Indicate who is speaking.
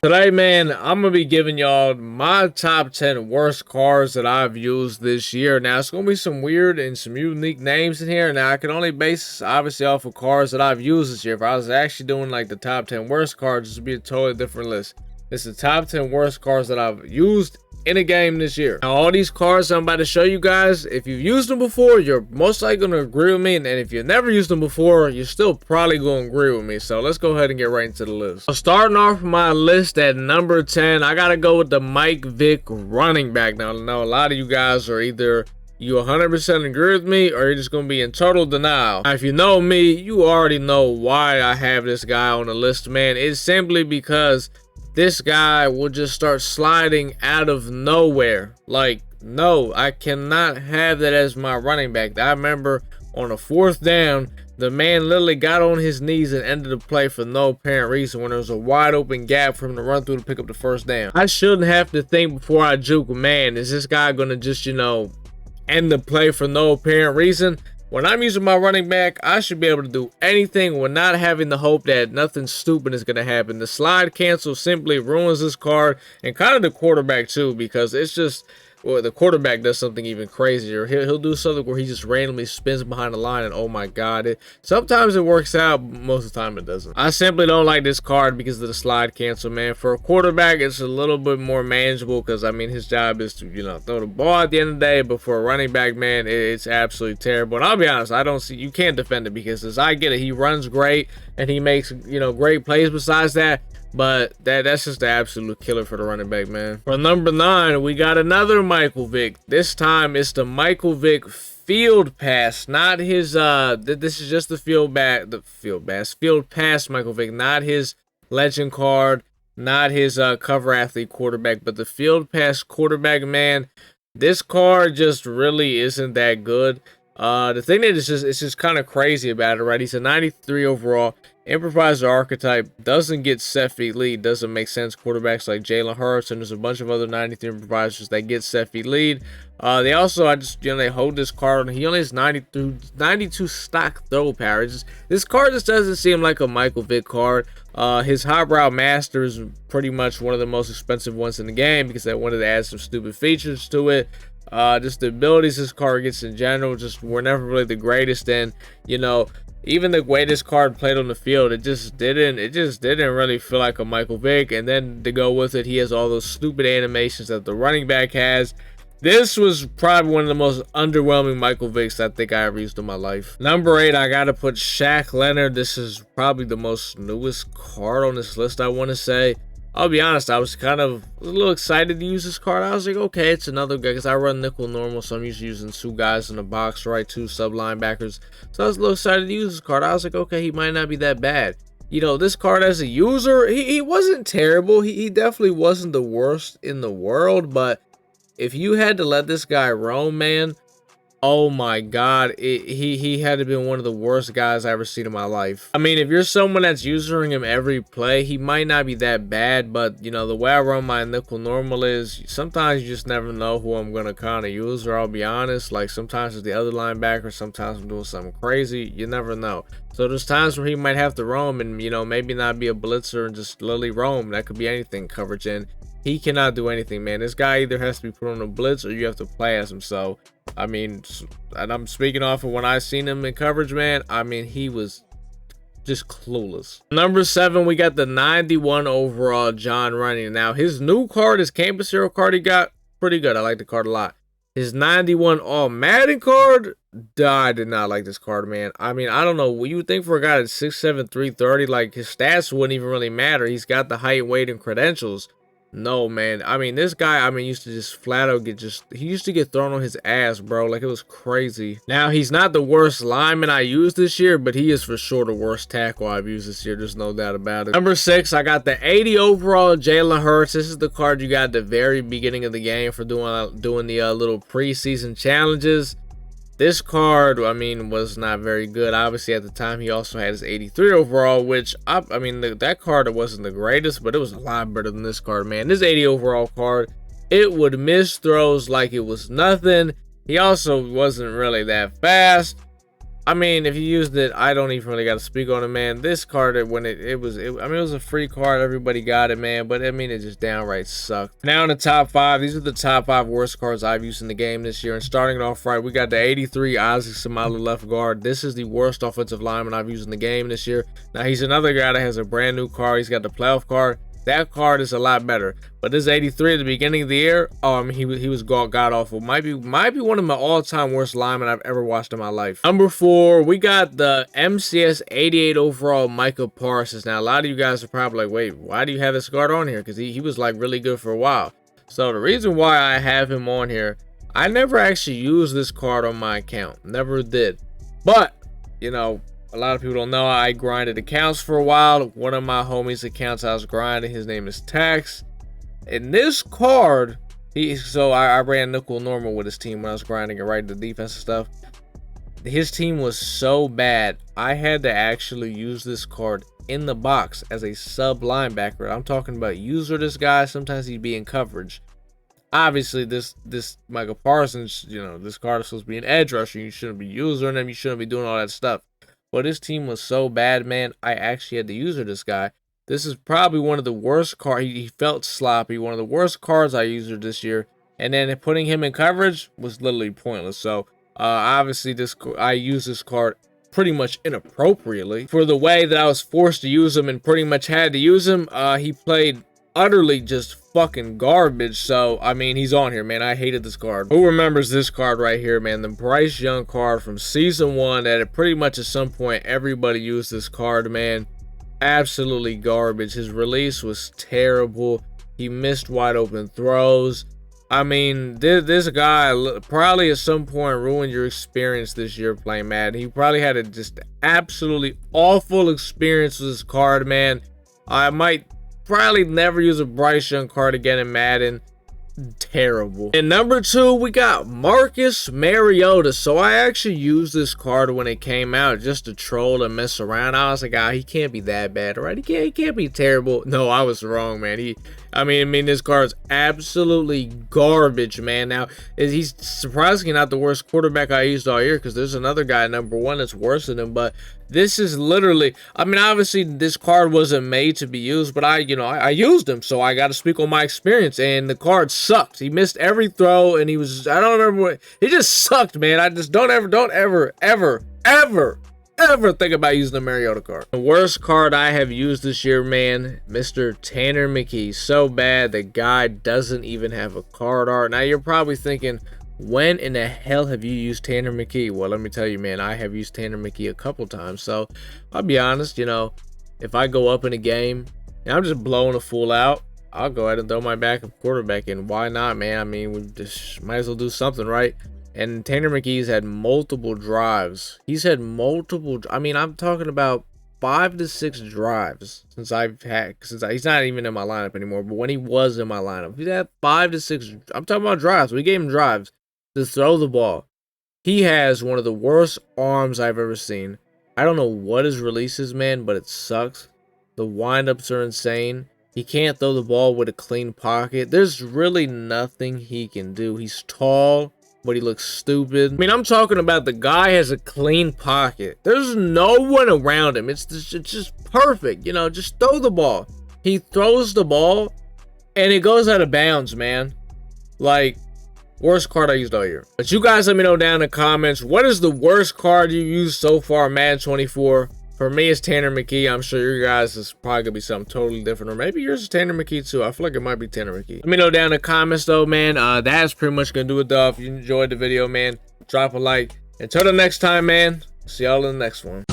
Speaker 1: Today, man, I'm gonna be giving y'all my top 10 worst cards that I've used this year. Now, it's gonna be some weird and some unique names in here. Now, I can only base this obviously off of cards that I've used this year. If I was actually doing like the top 10 worst cards, this would be a totally different list. It's the top 10 worst cards that I've used in a game this year. Now, all these cards I'm about to show you guys, if you've used them before, you're most likely going to agree with me. And if you've never used them before, you're still probably going to agree with me. So let's go ahead and get right into the list. So starting off my list at number 10, I got to go with the Mike Vick running back. Now, I know a lot of you guys are either you 100% agree with me or you're just going to be in total denial. Now, if you know me, you already know why I have this guy on the list, man. It's simply because this guy will just start sliding out of nowhere. Like, no, I cannot have that as my running back. I remember on a 4th down, the man literally got on his knees and ended the play for no apparent reason when there was a wide open gap for him to run through to pick up the 1st down. I shouldn't have to think before I juke, man, is this guy going to just, end the play for no apparent reason? When I'm using my running back, I should be able to do anything with not having the hope that nothing stupid is going to happen. The slide cancel simply ruins this card, and kind of the quarterback too, because it's just, well, the quarterback does something even crazier. He'll do something where he just randomly spins behind the line, and oh my god, sometimes it works out, most of the time it doesn't. I simply don't like this card because of the slide cancel, man. For a quarterback, it's a little bit more manageable because, I mean, his job is to, throw the ball at the end of the day, but for a running back, man, it's absolutely terrible. And I'll be honest, you can't defend it because as I get it, he runs great, and he makes, great plays besides that. But that's just the absolute killer for the running back, man. For number 9, we got another Michael Vick. This time it's the Michael Vick field pass, not his this is just the field pass Michael Vick, not his legend card, not his cover athlete quarterback, but the field pass quarterback, man. This card just really isn't that good. The thing that is just kind of crazy about it, right? He's a 93 overall. Improviser archetype, doesn't get set feet lead, doesn't make sense. Quarterbacks like Jalen Hurts, and there's a bunch of other 93 improvisers that get set feet lead. They also, they hold this card on. He only has 92 stock throw power. This card just doesn't seem like a Michael Vick card. His highbrow master is pretty much one of the most expensive ones in the game because they wanted to add some stupid features to it. Just the abilities this card gets in general just were never really the greatest. And even the way this card played on the field, it just didn't really feel like a Michael Vick. And then to go with it, he has all those stupid animations that the running back has. This was probably one of the most underwhelming Michael Vicks I think I ever used in my life. Number 8, I gotta put Shaq Leonard. This is probably the most newest card on this list, I want to say. I'll be honest, I was a little excited to use this card. I was like, okay, it's another guy, because I run nickel normal, so I'm usually using 2 guys in the box, right? 2 sub linebackers. So I was a little excited to use this card. I was like, okay, he might not be that bad. This card as a user, he wasn't terrible. He definitely wasn't the worst in the world, but if you had to let this guy roam, man, oh my god, he had to be one of the worst guys I ever seen in my life. I mean, if you're someone that's using him every play, he might not be that bad, but the way I run my nickel normal is sometimes you just never know who I'm gonna kind of use, or I'll be honest, like sometimes it's the other linebacker, sometimes I'm doing something crazy, you never know. So there's times where he might have to roam and maybe not be a blitzer and just literally roam. That could be anything, coverage in. He cannot do anything, man. This guy either has to be put on a blitz or you have to play as him. So, I mean, and I'm speaking off of when I seen him in coverage, man. I mean, he was just clueless. Number 7, we got the 91 overall John Running. Now, his new card, his campus hero card he got, pretty good. I like the card a lot. His 91 all Madden card, I did not like this card, man. I mean, I don't know. What you would think for a guy that's 6'7", 330, like his stats wouldn't even really matter. He's got the height, weight, and credentials. No, man. I mean, this guy, used to just flat out he used to get thrown on his ass, bro. Like, it was crazy. Now, he's not the worst lineman I used this year, but he is for sure the worst tackle I've used this year. There's no doubt about it. Number 6, I got the 80 overall Jalen Hurts. This is the card you got at the very beginning of the game for doing the little preseason challenges. This card, was not very good. Obviously, at the time, he also had his 83 overall, which, that card wasn't the greatest, but it was a lot better than this card, man. This 80 overall card, it would miss throws like it was nothing. He also wasn't really that fast. I mean, if you used it, I don't even really got to speak on it, man. This card, when I mean, it was a free card. Everybody got it, man. But I mean, it just downright sucked. Now in the top 5, these are the top 5 worst cards I've used in the game this year. And starting it off right, we got the 83 Isaac Samala left guard. This is the worst offensive lineman I've used in the game this year. Now he's another guy that has a brand new card. He's got the playoff card. That card is a lot better, but this 83 at the beginning of the year, he was god awful. Might be one of my all-time worst linemen I've ever watched in my life. Number 4, we got the MCS 88 overall Micah Parsons. Now a lot of you guys are probably like, wait, why do you have this card on here? Because he was like really good for a while. So the reason why I have him on here, I never actually used this card on my account, never did. But you know, a lot of people don't know I grinded accounts for a while. One of my homies' accounts I was grinding, his name is Tax. And this card, I ran nickel normal with his team when I was grinding it right, the defensive stuff. His team was so bad, I had to actually use this card in the box as a sub linebacker. I'm talking about user this guy, sometimes he'd be in coverage. Obviously, this Micah Parsons, you know, this card is supposed to be an edge rusher. You shouldn't be using him, you shouldn't be doing all that stuff. But his team was so bad, man, I actually had to use this guy. This is probably one of the worst cards. He felt sloppy. One of the worst cards I used this year. And then putting him in coverage was literally pointless. So, obviously, I used this card pretty much inappropriately. For the way that I was forced to use him and pretty much had to use him, he played utterly just fucking garbage. So I mean, he's on here, man. I hated this card. Who remembers this card right here, man? The Bryce Young card from season 1 that pretty much at some point everybody used this card, man. Absolutely garbage. His release was terrible. He missed wide open throws. I mean, this guy probably at some point ruined your experience this year playing Madden. He probably had a just absolutely awful experience with this card, man. I might probably never use a Bryce Young card again in Madden. Terrible. And number 2, we got Marcus Mariota. So I actually used this card when it came out just to troll and mess around. I was like, he can't be that bad, right? He can't be terrible. No, I was wrong, man. I mean, this card's absolutely garbage, man. Now, he's surprisingly not the worst quarterback I used all year, because there's another guy, number 1, that's worse than him. But this is literally, I mean, obviously this card wasn't made to be used, but I used him, so I got to speak on my experience. And the card sucked. He missed every throw, and I don't remember what, he just sucked, man. I just don't ever think about using the Mariota card. The worst card I have used this year, man, Mr. Tanner McKee. So bad, the guy doesn't even have a card art. Now you're probably thinking, when in the hell have you used Tanner McKee? Well, let me tell you, man, I have used Tanner McKee a couple times. So I'll be honest, you know, if I go up in a game and I'm just blowing a fool out, I'll go ahead and throw my backup quarterback in. Why not, man? I mean, we just might as well do something, right? And Tanner McKee's had multiple drives. He's had multiple, I mean, I'm talking about 5 to 6 drives since he's not even in my lineup anymore, but when he was in my lineup, he's had 5 to 6, I'm talking about drives. We gave him drives to throw the ball. He has one of the worst arms I've ever seen. I don't know what his release is, man, but it sucks. The windups are insane. He can't throw the ball with a clean pocket. There's really nothing he can do. He's tall, but he looks stupid. I mean, I'm talking about the guy has a clean pocket. There's no one around him. It's just perfect. You know, just throw the ball. He throws the ball, and it goes out of bounds, man. Like, worst card I used all year. But you guys let me know down in the comments, what is the worst card you used so far in Madden 24? For me, it's Tanner McKee. I'm sure your guys is probably going to be something totally different. Or maybe yours is Tanner McKee too. I feel like it might be Tanner McKee. Let me know down in the comments though, man. That's pretty much going to do it though. If you enjoyed the video, man, drop a like. Until the next time, man. See y'all in the next one.